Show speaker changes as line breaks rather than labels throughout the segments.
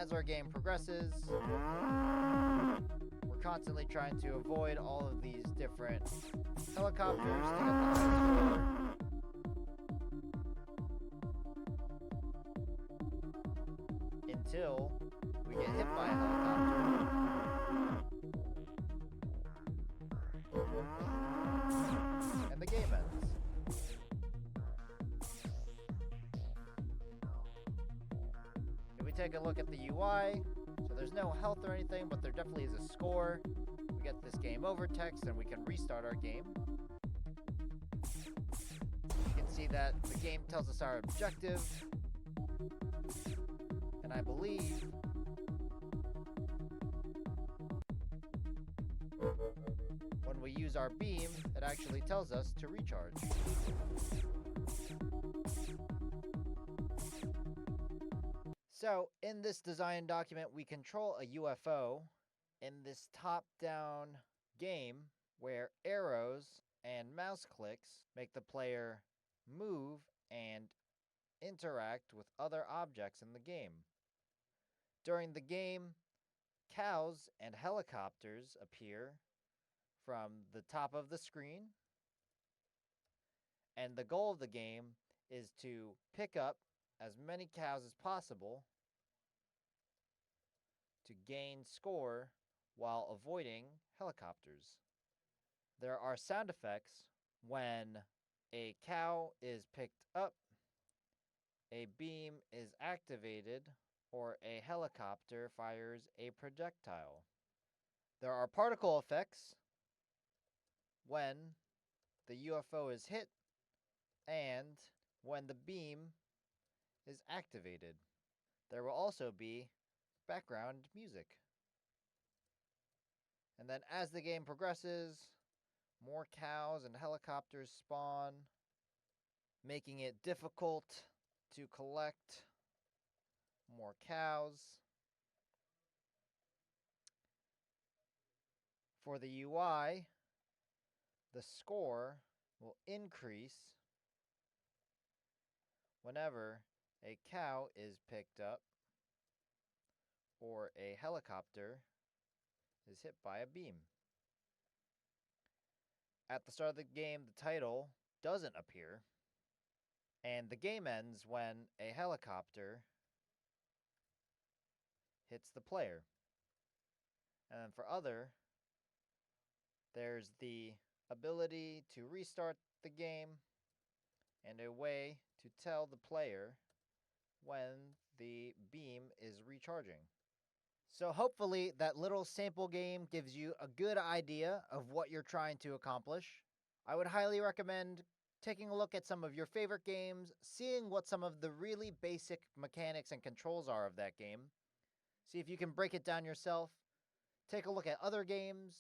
as our game progresses, we're constantly trying to avoid all of these different helicopters to get the highest score. Until we get hit by a helicopter. And the game ends. If we take a look at the UI, so there's no health or anything, but there definitely is a score. We get this game over text and we can restart our game. You can see that the game tells us our objective. And I believe when we use our beam, it actually tells us to recharge. So, in this design document, we control a UFO in this top-down game where arrows and mouse clicks make the player move and interact with other objects in the game. During the game, cows and helicopters appear from the top of the screen, and the goal of the game is to pick up as many cows as possible to gain score while avoiding helicopters. There are sound effects when a cow is picked up, a beam is activated, or a helicopter fires a projectile. There are particle effects when the UFO is hit and when the beam is activated. There will also be background music. And then as the game progresses, more cows and helicopters spawn, making it difficult to collect more cows. For the UI, the score will increase whenever a cow is picked up or a helicopter is hit by a beam. At the start of the game, the title doesn't appear, and the game ends when a helicopter hits the player. And then for other, there's the ability to restart the game and a way to tell the player when the beam is recharging. So hopefully that little sample game gives you a good idea of what you're trying to accomplish. I would highly recommend taking a look at some of your favorite games, seeing what some of the really basic mechanics and controls are of that game. See if you can break it down yourself. Take a look at other games.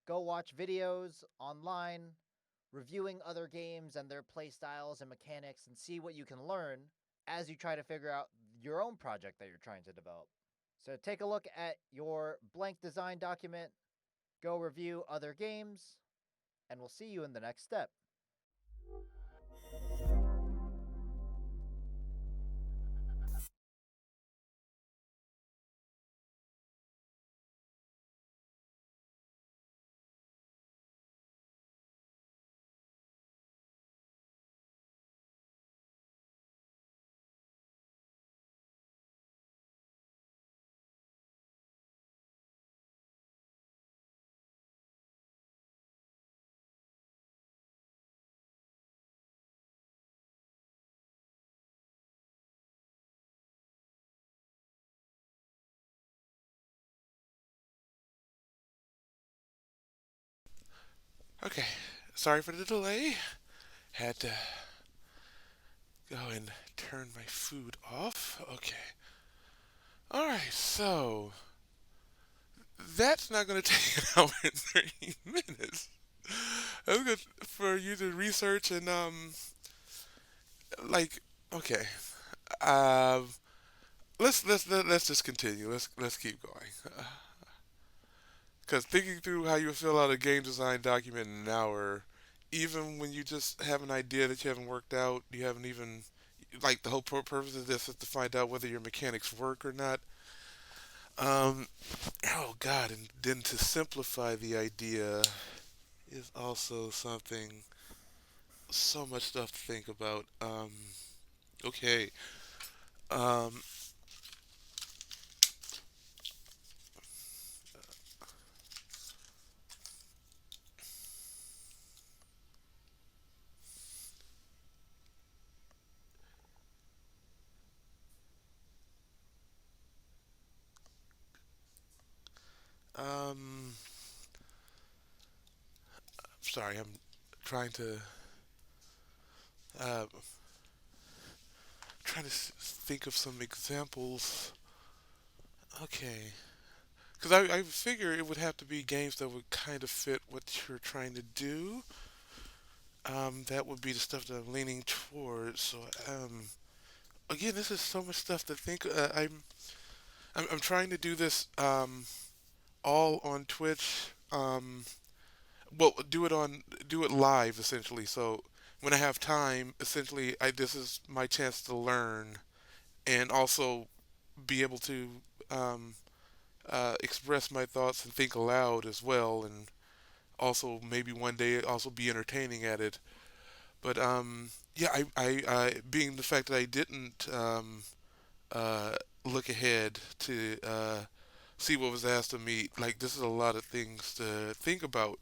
Go watch videos online, reviewing other games and their play styles and mechanics, and see what you can learn as you try to figure out your own project that you're trying to develop. So take a look at your blank design document, go review other games, and we'll see you in the next step.
Okay, sorry for the delay. Had to go and turn my food off. Okay. Alright, so that's not going to take an hour and 30 minutes. That's good for you to research and, like, okay. Um, let's just continue. Let's keep going. Because thinking through how you fill out a game design document in an hour, even when you just have an idea that you haven't worked out, you haven't even, like, the whole purpose of this is to find out whether your mechanics work or not. Um, oh God, and then to simplify the idea is also something. So much stuff to think about. Okay. Um, um, sorry, I'm trying to uh, think of some examples. Okay, because I figure it would have to be games that would kind of fit what you're trying to do. That would be the stuff that I'm leaning towards. So, again, this is so much stuff to think. I'm trying to do this all on Twitch. Well, do it live essentially. So when I have time, essentially, I this is my chance to learn and also be able to um, express my thoughts and think aloud as well, and also maybe one day also be entertaining at it. But yeah, being the fact that I didn't uh, look ahead to see what was asked of me, like this is a lot of things to think about,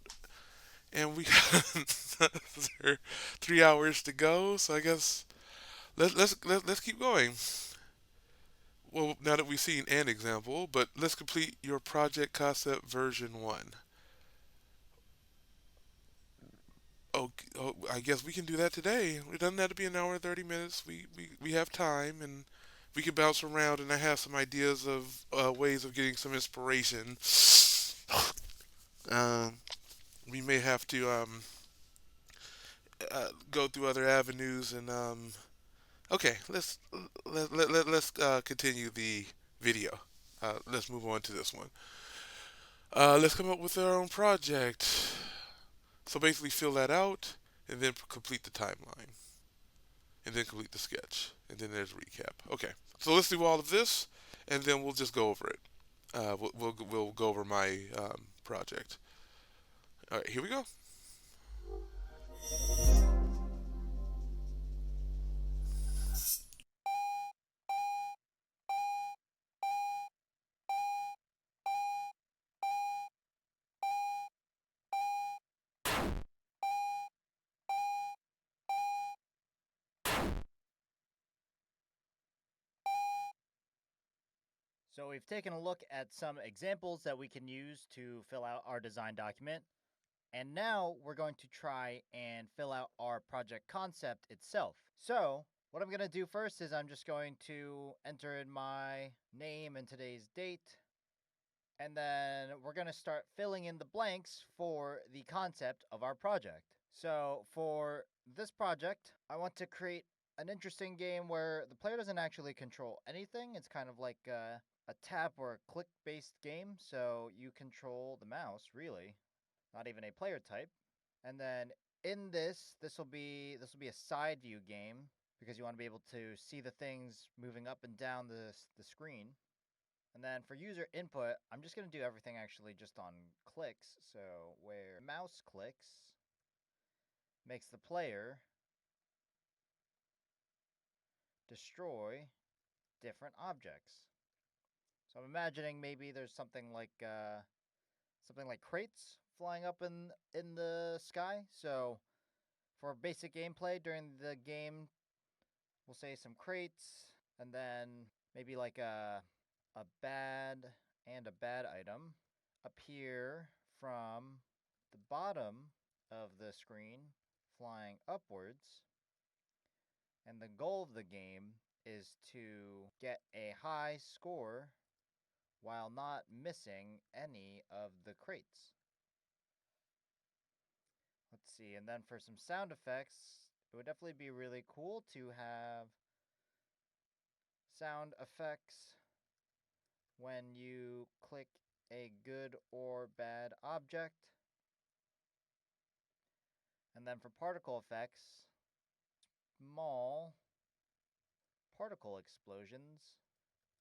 and we got 3 hours to go. So I guess let's keep going. Well, now that we've seen an example, but let's complete your project concept version one. Oh, oh, I guess we can do that today. It doesn't have to be an hour and 30 minutes. We have time, and we can bounce around. And I have some ideas of ways of getting some inspiration. Um, we may have to go through other avenues and okay, let's continue the video. Let's move on to this one. Let's come up with our own project. So basically, fill that out and then complete the timeline, and then complete the sketch, and then there's a recap. Okay, so let's do all of this, and then we'll just go over it. We'll go over my project. All right, here we go.
So we've taken a look at some examples that we can use to fill out our design document. And now we're going to try and fill out our project concept itself. So what I'm going to do first is I'm just going to enter in my name and today's date. And then we're going to start filling in the blanks for the concept of our project. So for this project, I want to create an interesting game where the player doesn't actually control anything. It's kind of like a tap or a click based game. So you control the mouse, really, not even a player type. And then in this will be a side view game because you want to be able to see the things moving up and down the screen. And then for user input, I'm just going to do everything actually just on clicks. So where mouse clicks makes the player destroy different objects. So I'm imagining maybe there's something like crates flying up in the sky. So for basic gameplay during the game, we'll say some crates, and then maybe like a bad and a bad item appear from the bottom of the screen flying upwards. And the goal of the game is to get a high score while not missing any of the crates. Let's see, and then for some sound effects, it would definitely be really cool to have sound effects when you click a good or bad object. And then for particle effects, small particle explosions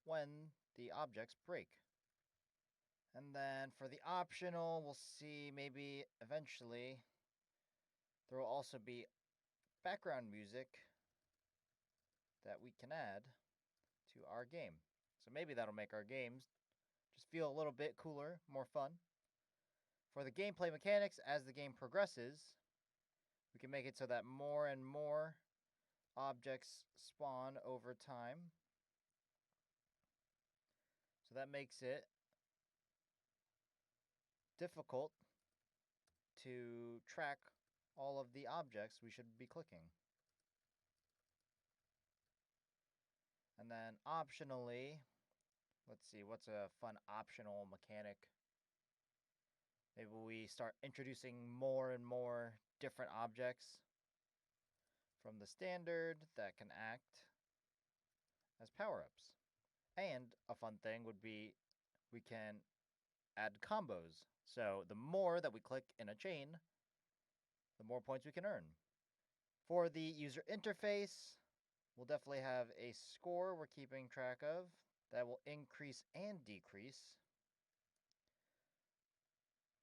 when the objects break. And then for the optional, we'll see maybe eventually there will also be background music that we can add to our game. So maybe that'll make our games just feel a little bit cooler, more fun. For the gameplay mechanics, as the game progresses, we can make it so that more and more objects spawn over time. So that makes it difficult to track all of the objects we should be clicking. And then optionally, let's see, what's a fun optional mechanic? Maybe we start introducing more and more different objects from the standard that can act as power ups. And a fun thing would be we can add combos. So the more that we click in a chain, the more points we can earn. For the user interface, we'll definitely have a score we're keeping track of that will increase and decrease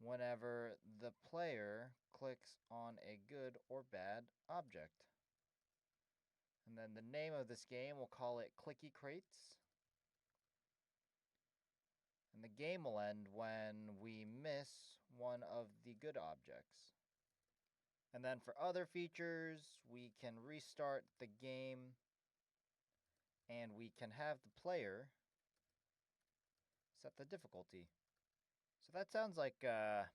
whenever the player clicks on a good or bad object. And then the name of this game, we'll call it Clicky Crates. And the game will end when we miss one of the good objects. And then for other features, we can restart the game and we can have the player set the difficulty. So that sounds like a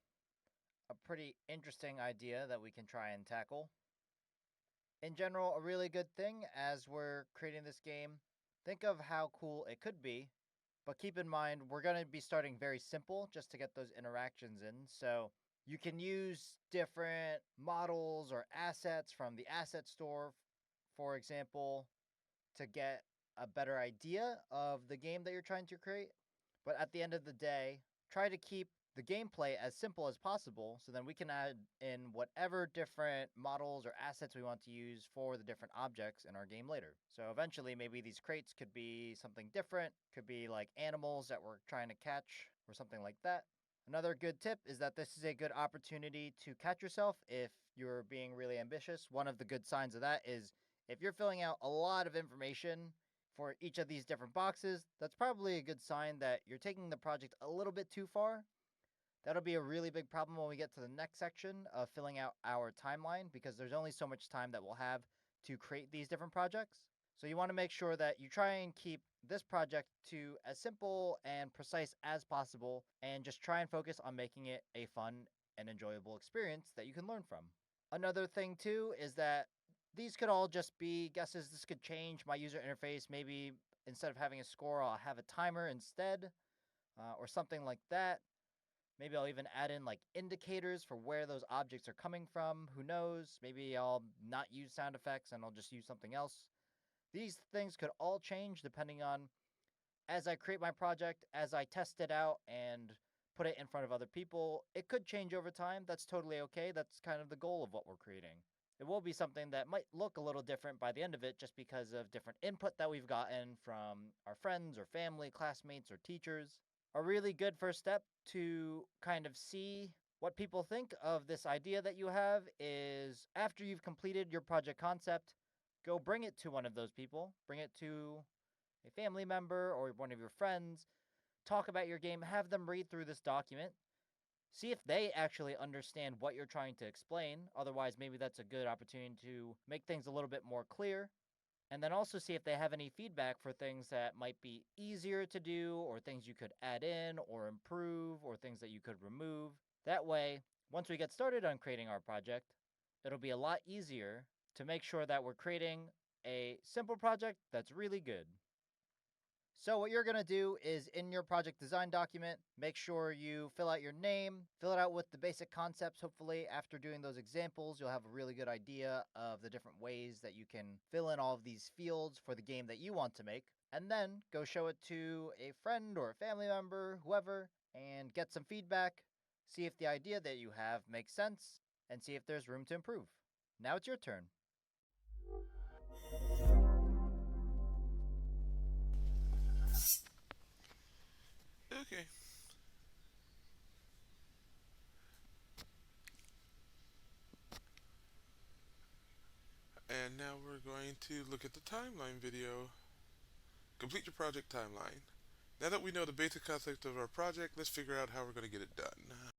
pretty interesting idea that we can try and tackle. In general, a really good thing as we're creating this game. Think of how cool it could be, but keep in mind we're going to be starting very simple just to get those interactions in. So you can use different models or assets from the asset store, for example, to get a better idea of the game that you're trying to create. But at the end of the day, try to keep the gameplay as simple as possible so then we can add in whatever different models or assets we want to use for the different objects in our game later. So eventually, maybe these crates could be something different, could be like animals that we're trying to catch or something like that. Another good tip is that this is a good opportunity to catch yourself if you're being really ambitious. One of the good signs of that is if you're filling out a lot of information for each of these different boxes, that's probably a good sign that you're taking the project a little bit too far. That'll be a really big problem when we get to the next section of filling out our timeline because there's only so much time that we'll have to create these different projects. So you want to make sure that you try and keep this project to as simple and precise as possible and just try and focus on making it a fun and enjoyable experience that you can learn from. Another thing too is that these could all just be guesses. This could change my user interface. Maybe instead of having a score, I'll have a timer instead or something like that. Maybe I'll even add in like indicators for where those objects are coming from. Who knows? Maybe I'll not use sound effects and I'll just use something else. These things could all change depending on as I create my project, as I test it out and put it in front of other people. It could change over time. That's totally okay. That's kind of the goal of what we're creating. It will be something that might look a little different by the end of it just because of different input that we've gotten from our friends or family, classmates, or teachers. A really good first step to kind of see what people think of this idea that you have is after you've completed your project concept, go bring it to one of those people. Bring it to a family member or one of your friends. Talk about your game. Have them read through this document. See if they actually understand what you're trying to explain. Otherwise, maybe that's a good opportunity to make things a little bit more clear. And then also see if they have any feedback for things that might be easier to do or things you could add in or improve or things that you could remove. That way, once we get started on creating our project, it'll be a lot easier to make sure that we're creating a simple project that's really good. So what you're going to do is in your project design document, make sure you fill out your name, fill it out with the basic concepts. Hopefully after doing those examples, you'll have a really good idea of the different ways that you can fill in all of these fields for the game that you want to make. And then go show it to a friend or a family member, whoever, and get some feedback. See if the idea that you have makes sense and see if there's room to improve. Now it's your turn.
Okay. And now we're going to look at the timeline video. Complete your project timeline. Now that we know the basic concept of our project, let's figure out how we're going to get it done.